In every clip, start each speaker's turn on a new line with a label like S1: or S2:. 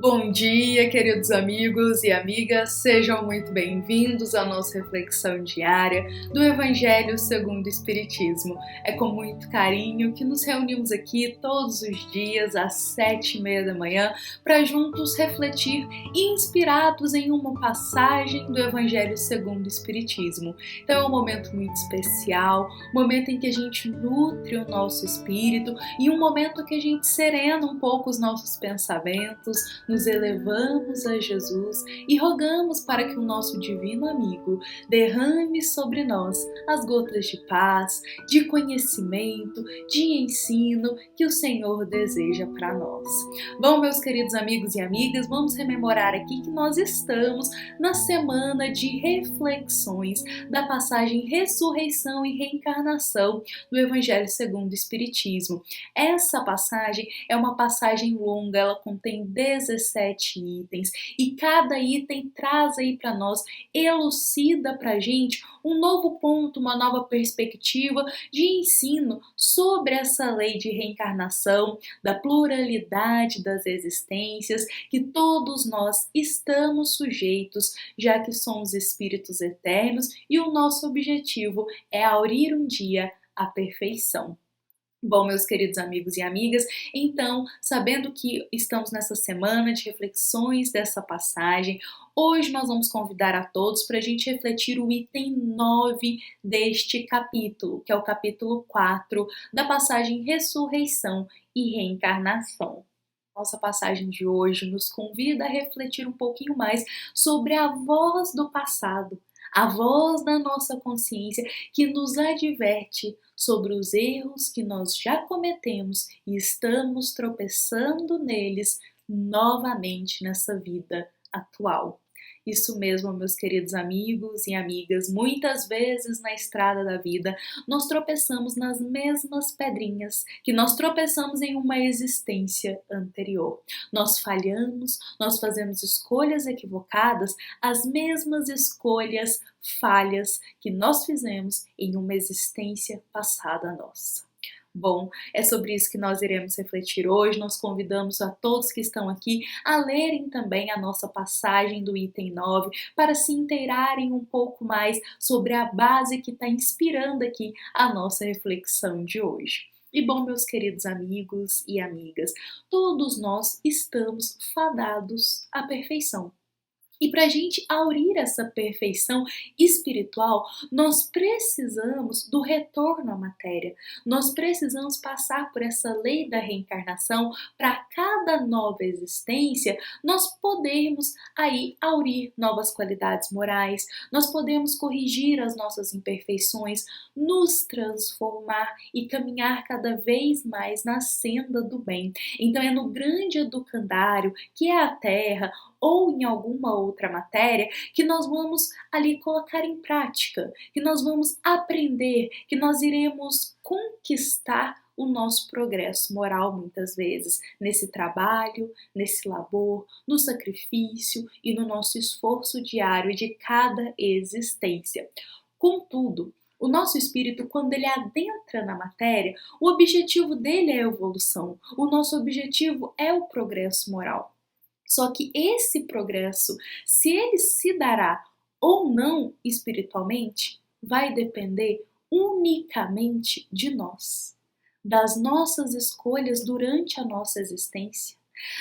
S1: Bom dia, queridos amigos e amigas, sejam muito bem-vindos à nossa reflexão diária do Evangelho segundo o Espiritismo. É com muito carinho que nos reunimos aqui todos os dias às 7h30 da manhã para juntos refletir inspirados em uma passagem do Evangelho segundo o Espiritismo. Então é um momento muito especial, um momento em que a gente nutre o nosso espírito e um momento que a gente serena um pouco os nossos pensamentos, nos elevamos a Jesus e rogamos para que o nosso divino amigo derrame sobre nós as gotas de paz, de conhecimento, de ensino que o Senhor deseja para nós. Bom, meus queridos amigos e amigas, vamos rememorar aqui que nós estamos na semana de reflexões da passagem Ressurreição e Reencarnação do Evangelho segundo o Espiritismo. Essa passagem é uma passagem longa, ela contém 17 itens e cada item traz aí para nós, elucida para a gente um novo ponto, uma nova perspectiva de ensino sobre essa lei de reencarnação, da pluralidade das existências, que todos nós estamos sujeitos, já que somos espíritos eternos e o nosso objetivo é aurir um dia a perfeição. Bom, meus queridos amigos e amigas, então, sabendo que estamos nessa semana de reflexões dessa passagem, hoje nós vamos convidar a todos para a gente refletir o item 9 deste capítulo, que é o capítulo 4 da passagem Ressurreição e Reencarnação. Nossa passagem de hoje nos convida a refletir um pouquinho mais sobre a voz do passado, a voz da nossa consciência que nos adverte sobre os erros que nós já cometemos e estamos tropeçando neles novamente nessa vida atual. Isso mesmo, meus queridos amigos e amigas, muitas vezes na estrada da vida nós tropeçamos nas mesmas pedrinhas que nós tropeçamos em uma existência anterior. Nós falhamos, nós fazemos escolhas equivocadas, as mesmas escolhas falhas que nós fizemos em uma existência passada nossa. Bom, é sobre isso que nós iremos refletir hoje. Nós convidamos a todos que estão aqui a lerem também a nossa passagem do item 9 para se inteirarem um pouco mais sobre a base que está inspirando aqui a nossa reflexão de hoje. E bom, meus queridos amigos e amigas, todos nós estamos fadados à perfeição. E para a gente aurir essa perfeição espiritual, nós precisamos do retorno à matéria. Nós precisamos passar por essa lei da reencarnação para cada nova existência nós podermos aí aurir novas qualidades morais, nós podemos corrigir as nossas imperfeições, nos transformar e caminhar cada vez mais na senda do bem. Então é no grande educandário, que é a Terra, ou em alguma outra matéria, que nós vamos ali colocar em prática, que nós vamos aprender, que nós iremos conquistar o nosso progresso moral muitas vezes, nesse trabalho, nesse labor, no sacrifício e no nosso esforço diário de cada existência. Contudo, o nosso espírito, quando ele adentra na matéria, o objetivo dele é a evolução, o nosso objetivo é o progresso moral. Só que esse progresso, se ele se dará ou não espiritualmente, vai depender unicamente de nós, das nossas escolhas durante a nossa existência,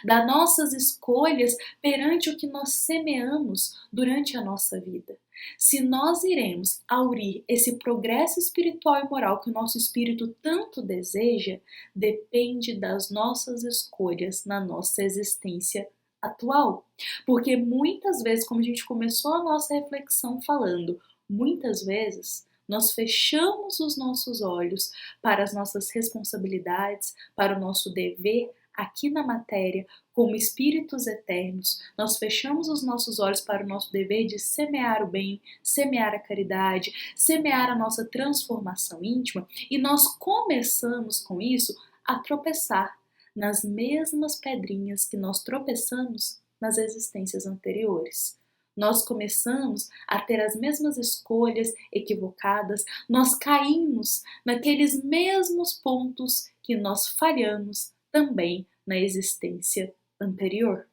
S1: das nossas escolhas perante o que nós semeamos durante a nossa vida. Se nós iremos aurir esse progresso espiritual e moral que o nosso espírito tanto deseja, depende das nossas escolhas na nossa existência atual. Porque muitas vezes, como a gente começou a nossa reflexão falando, muitas vezes nós fechamos os nossos olhos para as nossas responsabilidades, para o nosso dever aqui na matéria, como espíritos eternos. Nós fechamos os nossos olhos para o nosso dever de semear o bem, semear a caridade, semear a nossa transformação íntima, e nós começamos com isso a tropeçar nas mesmas pedrinhas que nós tropeçamos nas existências anteriores. Nós começamos a ter as mesmas escolhas equivocadas, nós caímos naqueles mesmos pontos que nós falhamos também na existência anterior.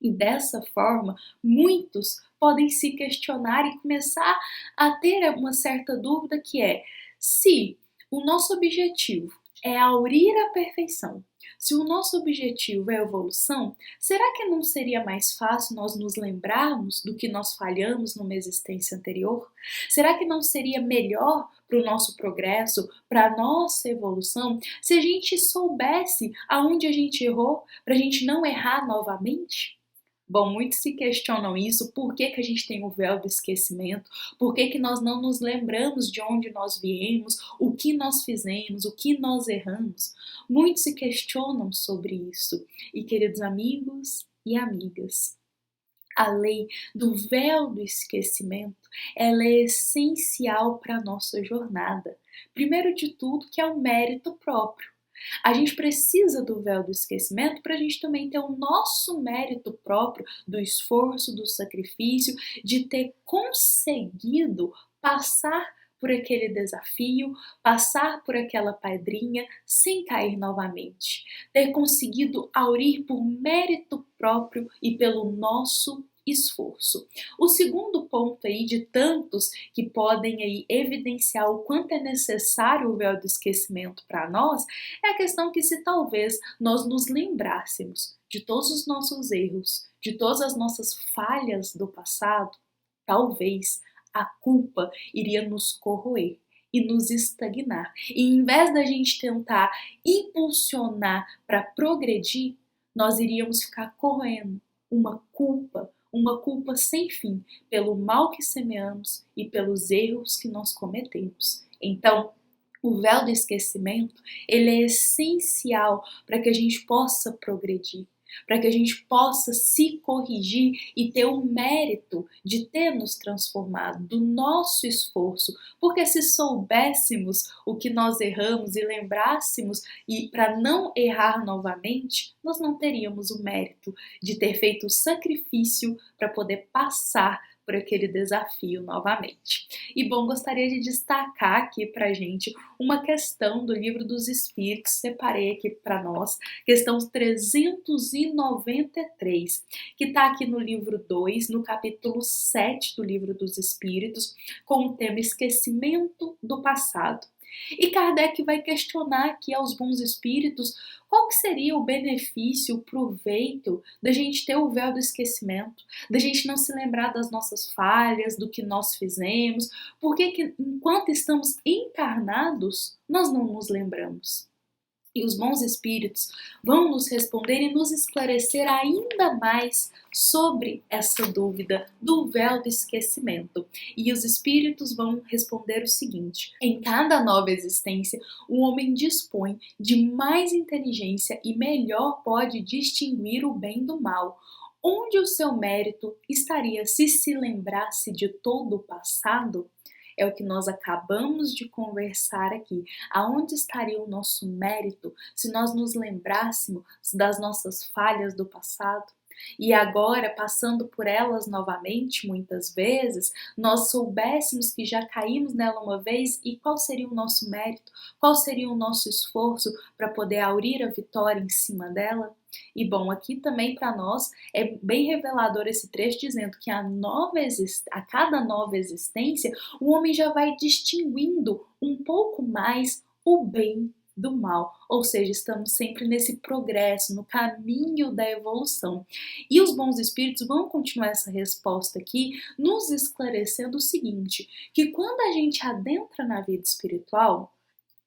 S1: E dessa forma, muitos podem se questionar e começar a ter uma certa dúvida que é: se o nosso objetivo é aurir a perfeição, se o nosso objetivo é a evolução, será que não seria mais fácil nós nos lembrarmos do que nós falhamos numa existência anterior? Será que não seria melhor para o nosso progresso, para a nossa evolução, se a gente soubesse aonde a gente errou, para a gente não errar novamente? Bom, muitos se questionam isso, por que que a gente tem o véu do esquecimento, por que que nós não nos lembramos de onde nós viemos, o que nós fizemos, o que nós erramos. Muitos se questionam sobre isso. E queridos amigos e amigas, a lei do véu do esquecimento, ela é essencial para a nossa jornada. Primeiro de tudo, que é o mérito próprio. A gente precisa do véu do esquecimento para a gente também ter o nosso mérito próprio do esforço, do sacrifício, de ter conseguido passar por aquele desafio, passar por aquela pedrinha sem cair novamente. Ter conseguido aurir por mérito próprio e pelo nosso esforço. O segundo ponto aí de tantos que podem aí evidenciar o quanto é necessário o véu do esquecimento para nós é a questão que se talvez nós nos lembrássemos de todos os nossos erros, de todas as nossas falhas do passado, talvez a culpa iria nos corroer e nos estagnar. E em vez da gente tentar impulsionar para progredir, nós iríamos ficar corroendo uma culpa sem fim pelo mal que semeamos e pelos erros que nós cometemos. Então, o véu do esquecimento, ele é essencial para que a gente possa progredir, para que a gente possa se corrigir e ter o mérito de ter nos transformado, do nosso esforço. Porque se soubéssemos o que nós erramos e lembrássemos e para não errar novamente, nós não teríamos o mérito de ter feito o sacrifício para poder passar por aquele desafio novamente. E bom, gostaria de destacar aqui pra gente uma questão do Livro dos Espíritos, separei aqui para nós, questão 393, que está aqui no livro 2, no capítulo 7 do Livro dos Espíritos, com o tema Esquecimento do Passado. E Kardec vai questionar aqui aos bons espíritos qual que seria o benefício, o proveito da gente ter o véu do esquecimento, da gente não se lembrar das nossas falhas, do que nós fizemos, porque enquanto estamos encarnados, nós não nos lembramos. E os bons espíritos vão nos responder e nos esclarecer ainda mais sobre essa dúvida do véu do esquecimento. E os espíritos vão responder o seguinte: em cada nova existência, o homem dispõe de mais inteligência e melhor pode distinguir o bem do mal. Onde o seu mérito estaria se lembrasse de todo o passado? É o que nós acabamos de conversar aqui. Aonde estaria o nosso mérito se nós nos lembrássemos das nossas falhas do passado? E agora, passando por elas novamente, muitas vezes, nós soubéssemos que já caímos nela uma vez e qual seria o nosso mérito, qual seria o nosso esforço para poder aurir a vitória em cima dela? E bom, aqui também para nós é bem revelador esse trecho dizendo que a cada nova existência o homem já vai distinguindo um pouco mais o bem do mal, ou seja, estamos sempre nesse progresso, no caminho da evolução. E os bons espíritos vão continuar essa resposta aqui, nos esclarecendo o seguinte, que quando a gente adentra na vida espiritual,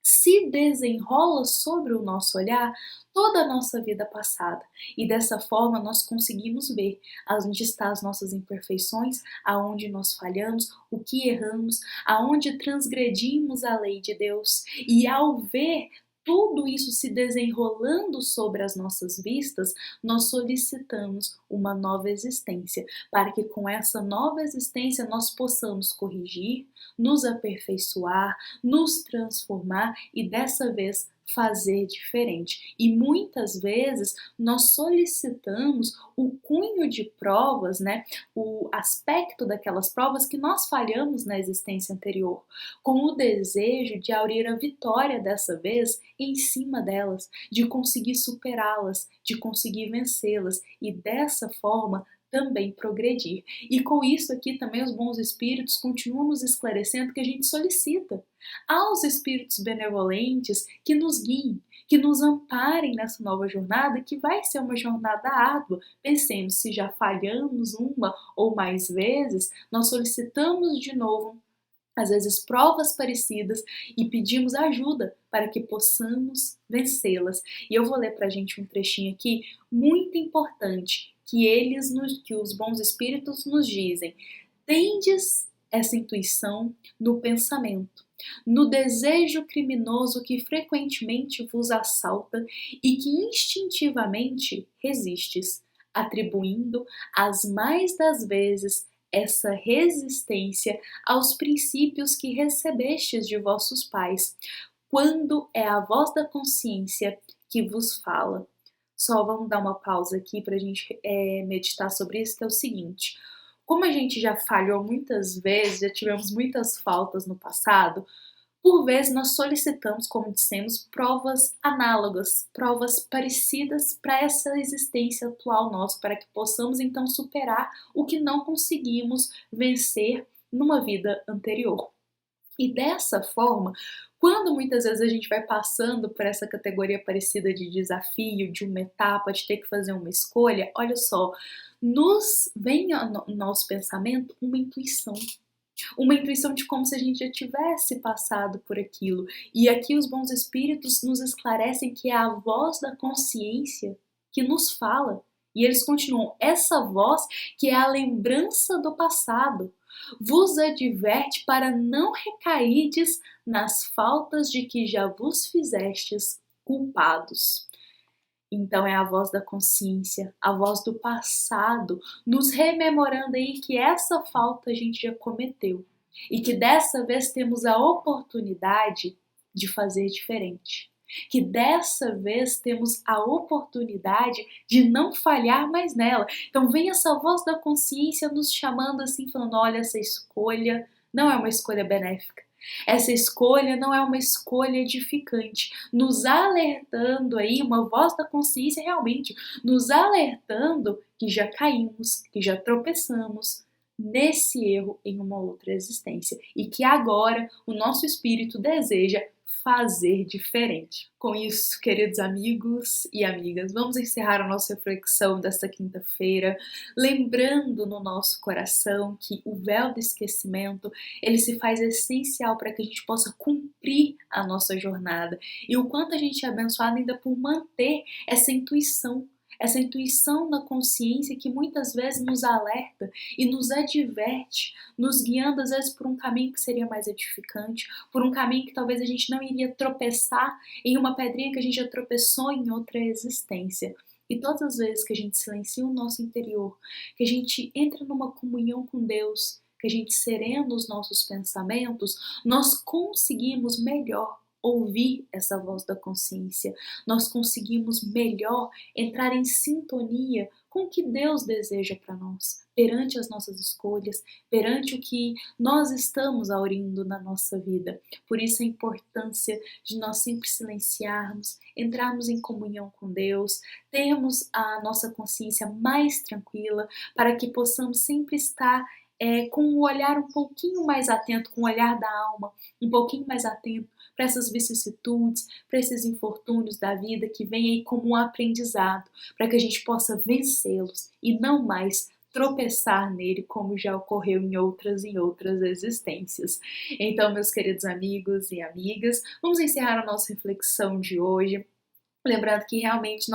S1: se desenrola sobre o nosso olhar toda a nossa vida passada. E dessa forma nós conseguimos ver onde estão as nossas imperfeições, aonde nós falhamos, o que erramos, aonde transgredimos a lei de Deus. E ao ver tudo isso se desenrolando sobre as nossas vistas, nós solicitamos uma nova existência, para que com essa nova existência nós possamos corrigir, nos aperfeiçoar, nos transformar e dessa vez fazer diferente. E muitas vezes nós solicitamos o cunho de provas, né, o aspecto daquelas provas que nós falhamos na existência anterior, com o desejo de aurir a vitória dessa vez em cima delas, de conseguir superá-las, de conseguir vencê-las e dessa forma também progredir. E com isso aqui também os bons espíritos continuam nos esclarecendo que a gente solicita aos espíritos benevolentes que nos guiem, que nos amparem nessa nova jornada, que vai ser uma jornada árdua. Pensemos, se já falhamos uma ou mais vezes, nós solicitamos de novo, às vezes, provas parecidas e pedimos ajuda para que possamos vencê-las. E eu vou ler para a gente um trechinho aqui muito importante, que os bons espíritos nos dizem: tendes essa intuição no pensamento, no desejo criminoso que frequentemente vos assalta e que instintivamente resistes, atribuindo as mais das vezes essa resistência aos princípios que recebestes de vossos pais, quando é a voz da consciência que vos fala. Só vamos dar uma pausa aqui para a gente meditar sobre isso, que é o seguinte: como a gente já falhou muitas vezes, já tivemos muitas faltas no passado, por vezes nós solicitamos, como dissemos, provas análogas, provas parecidas para essa existência atual nossa, para que possamos então superar o que não conseguimos vencer numa vida anterior. E dessa forma, quando muitas vezes a gente vai passando por essa categoria parecida de desafio, de uma etapa, de ter que fazer uma escolha, olha só, nos vem ao nosso pensamento uma intuição de como se a gente já tivesse passado por aquilo. E aqui os bons espíritos nos esclarecem que é a voz da consciência que nos fala. E eles continuam: essa voz que é a lembrança do passado vos adverte para não recairdes nas faltas de que já vos fizestes culpados. Então é a voz da consciência, a voz do passado, nos rememorando aí que essa falta a gente já cometeu e que dessa vez temos a oportunidade de fazer diferente. Que dessa vez temos a oportunidade de não falhar mais nela. Então vem essa voz da consciência nos chamando assim, falando: olha, essa escolha não é uma escolha benéfica. Essa escolha não é uma escolha edificante, nos alertando aí, uma voz da consciência realmente, nos alertando que já caímos, que já tropeçamos nesse erro em uma outra existência e que agora o nosso espírito deseja fazer diferente. Com isso, queridos amigos e amigas, vamos encerrar a nossa reflexão desta quinta-feira, lembrando no nosso coração que o véu do esquecimento, ele se faz essencial para que a gente possa cumprir a nossa jornada. E o quanto a gente é abençoado ainda por manter essa intuição na consciência que muitas vezes nos alerta e nos adverte, nos guiando às vezes por um caminho que seria mais edificante, por um caminho que talvez a gente não iria tropeçar em uma pedrinha que a gente já tropeçou em outra existência. E todas as vezes que a gente silencia o nosso interior, que a gente entra numa comunhão com Deus, que a gente serena os nossos pensamentos, nós conseguimos melhor ouvir essa voz da consciência, nós conseguimos melhor entrar em sintonia com o que Deus deseja para nós, perante as nossas escolhas, perante o que nós estamos aurindo na nossa vida. Por isso a importância de nós sempre silenciarmos, entrarmos em comunhão com Deus, termos a nossa consciência mais tranquila, para que possamos sempre estar com um olhar um pouquinho mais atento, com o olhar da alma, um pouquinho mais atento para essas vicissitudes, para esses infortúnios da vida que vêm aí como um aprendizado, para que a gente possa vencê-los e não mais tropeçar nele como já ocorreu em outras existências. Então, meus queridos amigos e amigas, vamos encerrar a nossa reflexão de hoje. Lembrando que realmente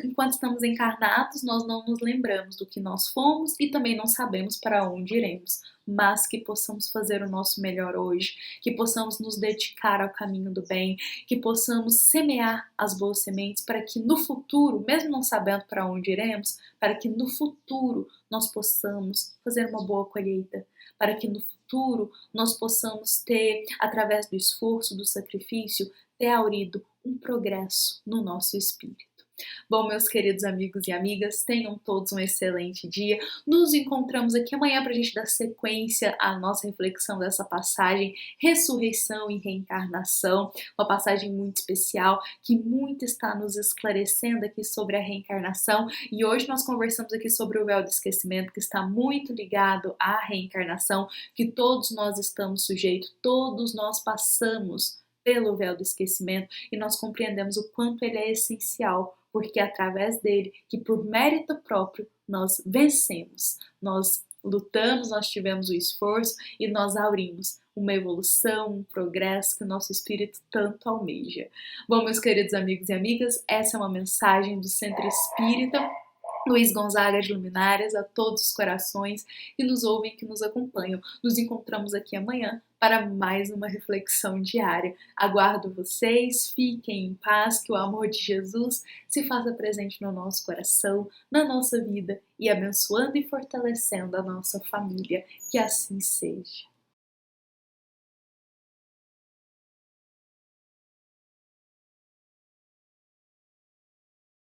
S1: enquanto estamos encarnados, nós não nos lembramos do que nós fomos e também não sabemos para onde iremos, mas que possamos fazer o nosso melhor hoje, que possamos nos dedicar ao caminho do bem, que possamos semear as boas sementes para que no futuro, mesmo não sabendo para onde iremos, para que no futuro nós possamos fazer uma boa colheita, para que no futuro nós possamos ter, através do esforço, do sacrifício, ter haurido um progresso no nosso espírito. Bom, meus queridos amigos e amigas, tenham todos um excelente dia. Nos encontramos aqui amanhã para a gente dar sequência à nossa reflexão dessa passagem, ressurreição e reencarnação, uma passagem muito especial que muito está nos esclarecendo aqui sobre a reencarnação. E hoje nós conversamos aqui sobre o véu do esquecimento, que está muito ligado à reencarnação, que todos nós estamos sujeitos, todos nós passamos pelo véu do esquecimento e nós compreendemos o quanto ele é essencial, porque é através dele que por mérito próprio nós vencemos, nós lutamos, nós tivemos o esforço e nós aurimos uma evolução, um progresso que o nosso espírito tanto almeja. Bom, meus queridos amigos e amigas, essa é uma mensagem do Centro Espírita Luiz Gonzaga de Luminárias, a todos os corações que nos ouvem, que nos acompanham. Nos encontramos aqui amanhã para mais uma reflexão diária. Aguardo vocês, fiquem em paz, que o amor de Jesus se faça presente no nosso coração, na nossa vida e abençoando e fortalecendo a nossa família. Que assim seja.